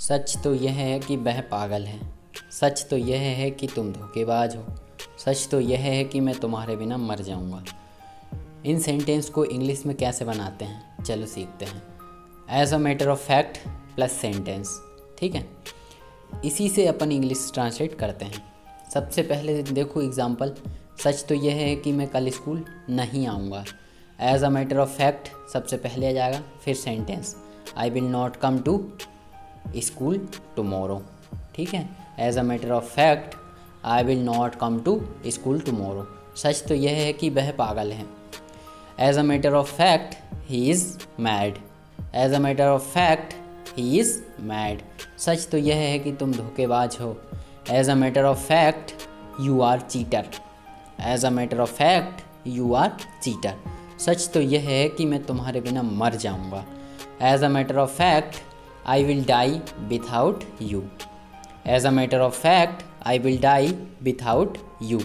सच तो यह है कि वह पागल है। सच तो यह है कि तुम धोखेबाज हो। सच तो यह है कि मैं तुम्हारे बिना मर जाऊंगा। इन सेंटेंस को इंग्लिश में कैसे बनाते हैं, चलो सीखते हैं। As a matter of fact plus sentence, ठीक है। इसी से अपन इंग्लिश ट्रांसलेट करते हैं। सबसे पहले देखो एग्जांपल। सच तो यह है कि मैं कल स्कूल नहीं आऊँगा। As a matter of fact सबसे पहले आ जाएगा, फिर sentence I will not come to school tomorrow, ठीक है। As a matter of fact I will not come to school tomorrow. सच तो यह है कि वह पागल है। As a matter of fact he is mad. As a matter of fact he is mad. सच तो यह है कि तुम धोखेबाज हो। As a matter of fact you are cheater. As a matter of fact you are cheater. सच तो यह है कि मैं तुम्हारे बिना मर जाऊंगा। As a matter of fact I will die without you. As a matter of fact I will die without you.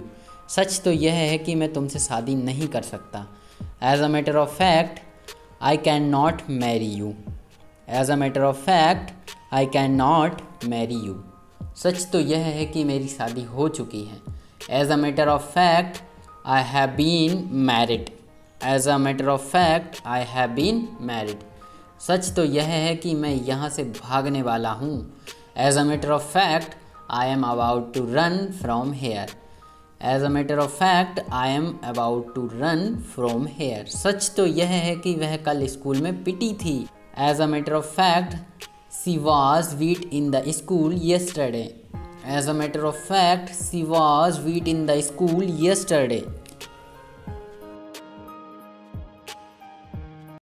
सच तो यह है कि मैं तुमसे शादी नहीं कर सकता। As a matter of fact I can not marry you. As a matter of fact I can not marry you. सच तो यह है कि मेरी शादी हो चुकी है। As a matter of fact I have been married. As a matter of fact I have been married. सच तो यह है कि मैं यहाँ से भागने वाला हूँ। As a matter of fact I am about to run from here. As a matter of fact I am about to run from here. सच तो यह है कि वह कल स्कूल में पिटी थी। As a matter of fact she was beat in the school yesterday. As a matter of fact she was beat in the school yesterday.